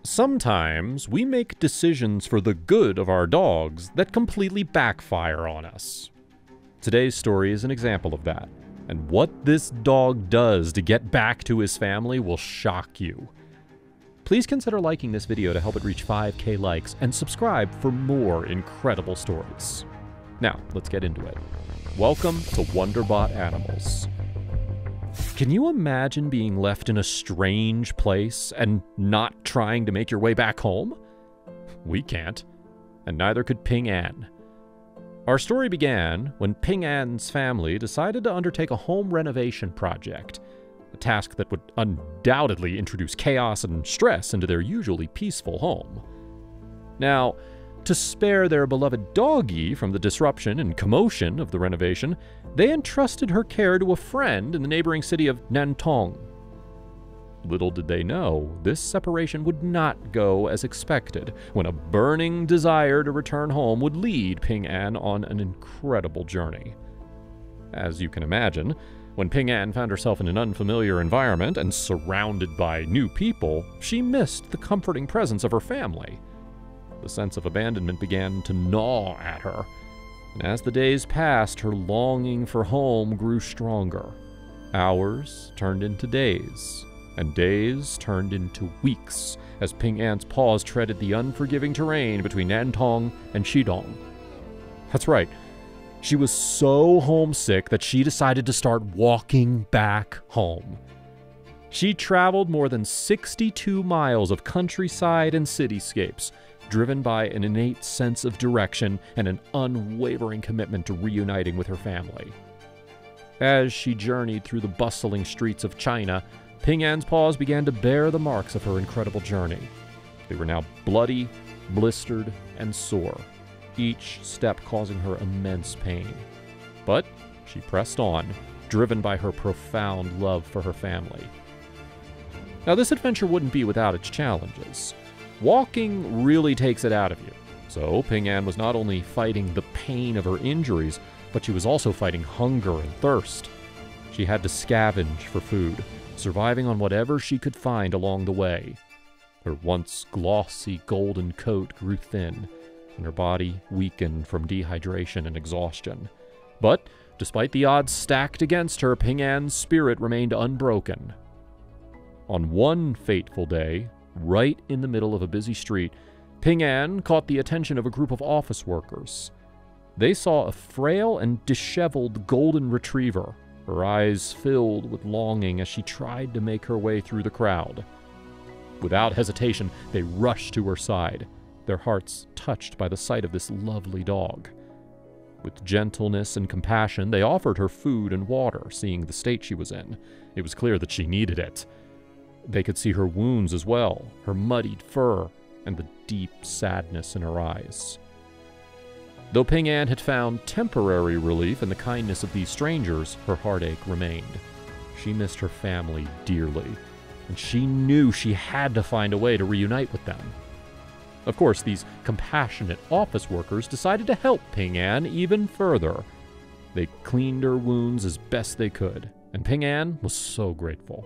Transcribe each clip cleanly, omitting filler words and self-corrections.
Sometimes we make decisions for the good of our dogs that completely backfire on us. Today's story is an example of that, and what this dog does to get back to his family will shock you. Please consider liking this video to help it reach 5K likes, and subscribe for more incredible stories. Now, let's get into it. Welcome to Wonderbot Animals. Can you imagine being left in a strange place and not trying to make your way back home? We can't, and neither could Ping An. Our story began when Ping An's family decided to undertake a home renovation project, a task that would undoubtedly introduce chaos and stress into their usually peaceful home. Now, to spare their beloved doggie from the disruption and commotion of the renovation, they entrusted her care to a friend in the neighboring city of Nantong. Little did they know, this separation would not go as expected, when a burning desire to return home would lead Ping An on an incredible journey. As you can imagine, when Ping An found herself in an unfamiliar environment and surrounded by new people, she missed the comforting presence of her family. The sense of abandonment began to gnaw at her, and as the days passed, her longing for home grew stronger. Hours turned into days, and days turned into weeks, as Ping An's paws treaded the unforgiving terrain between Nantong and Shidong. That's right, she was so homesick that she decided to start walking back home. She traveled more than 62 miles of countryside and cityscapes, driven by an innate sense of direction and an unwavering commitment to reuniting with her family. As she journeyed through the bustling streets of China, Ping An's paws began to bear the marks of her incredible journey. They were now bloody, blistered, and sore, each step causing her immense pain. But she pressed on, driven by her profound love for her family. Now, this adventure wouldn't be without its challenges. Walking really takes it out of you, so Ping An was not only fighting the pain of her injuries, but she was also fighting hunger and thirst. She had to scavenge for food, surviving on whatever she could find along the way. Her once glossy golden coat grew thin, and her body weakened from dehydration and exhaustion. But despite the odds stacked against her, Ping An's spirit remained unbroken. On one fateful day, right in the middle of a busy street, Ping An caught the attention of a group of office workers. They saw a frail and disheveled golden retriever, her eyes filled with longing as she tried to make her way through the crowd. Without hesitation, they rushed to her side, their hearts touched by the sight of this lovely dog. With gentleness and compassion, they offered her food and water, seeing the state she was in. It was clear that she needed it. They could see her wounds as well, her muddied fur, and the deep sadness in her eyes. Though Ping An had found temporary relief in the kindness of these strangers, her heartache remained. She missed her family dearly, and she knew she had to find a way to reunite with them. Of course, these compassionate office workers decided to help Ping An even further. They cleaned her wounds as best they could, and Ping An was so grateful.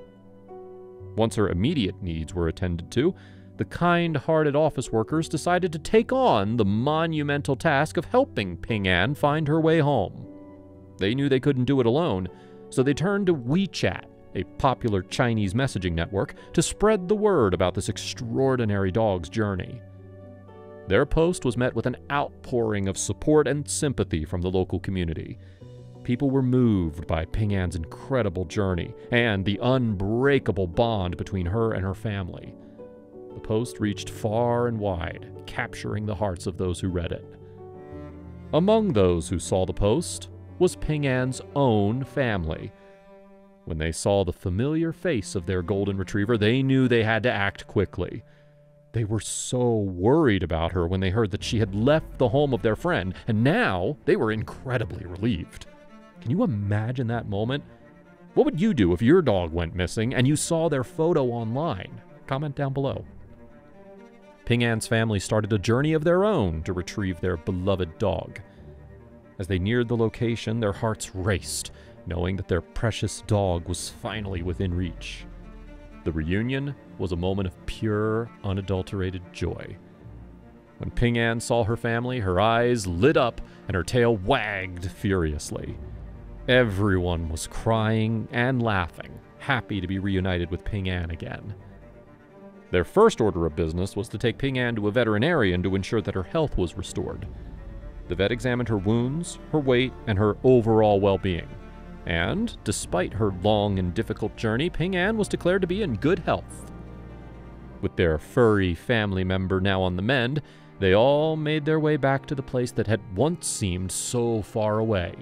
Once her immediate needs were attended to, the kind-hearted office workers decided to take on the monumental task of helping Ping An find her way home. They knew they couldn't do it alone, so they turned to WeChat, a popular Chinese messaging network, to spread the word about this extraordinary dog's journey. Their post was met with an outpouring of support and sympathy from the local community. People were moved by Ping An's incredible journey and the unbreakable bond between her and her family. The post reached far and wide, capturing the hearts of those who read it. Among those who saw the post was Ping An's own family. When they saw the familiar face of their golden retriever, they knew they had to act quickly. They were so worried about her when they heard that she had left the home of their friend, and now they were incredibly relieved. Can you imagine that moment? What would you do if your dog went missing and you saw their photo online? Comment down below. Ping An's family started a journey of their own to retrieve their beloved dog. As they neared the location, their hearts raced, knowing that their precious dog was finally within reach. The reunion was a moment of pure, unadulterated joy. When Ping An saw her family, her eyes lit up and her tail wagged furiously. Everyone was crying and laughing, happy to be reunited with Ping An again. Their first order of business was to take Ping An to a veterinarian to ensure that her health was restored. The vet examined her wounds, her weight, and her overall well-being. And, despite her long and difficult journey, Ping An was declared to be in good health. With their furry family member now on the mend, they all made their way back to the place that had once seemed so far away: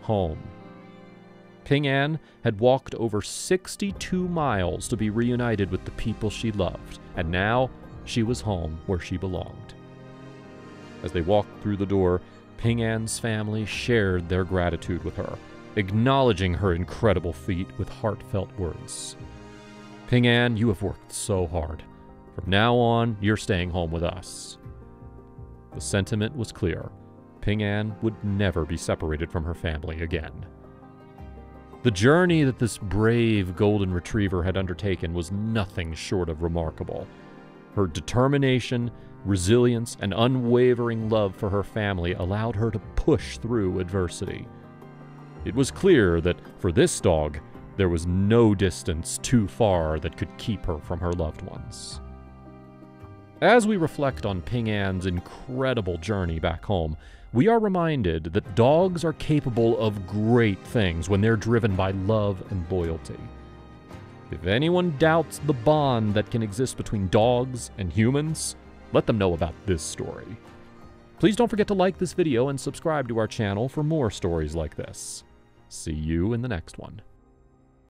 home. Ping An had walked over 62 miles to be reunited with the people she loved, and now she was home where she belonged. As they walked through the door, Ping An's family shared their gratitude with her, acknowledging her incredible feat with heartfelt words. Ping An, you have worked so hard. From now on, you're staying home with us. The sentiment was clear. Ping An would never be separated from her family again. The journey that this brave golden retriever had undertaken was nothing short of remarkable. Her determination, resilience, and unwavering love for her family allowed her to push through adversity. It was clear that, for this dog, there was no distance too far that could keep her from her loved ones. As we reflect on Ping An's incredible journey back home, we are reminded that dogs are capable of great things when they're driven by love and loyalty. If anyone doubts the bond that can exist between dogs and humans, let them know about this story. Please don't forget to like this video and subscribe to our channel for more stories like this. See you in the next one.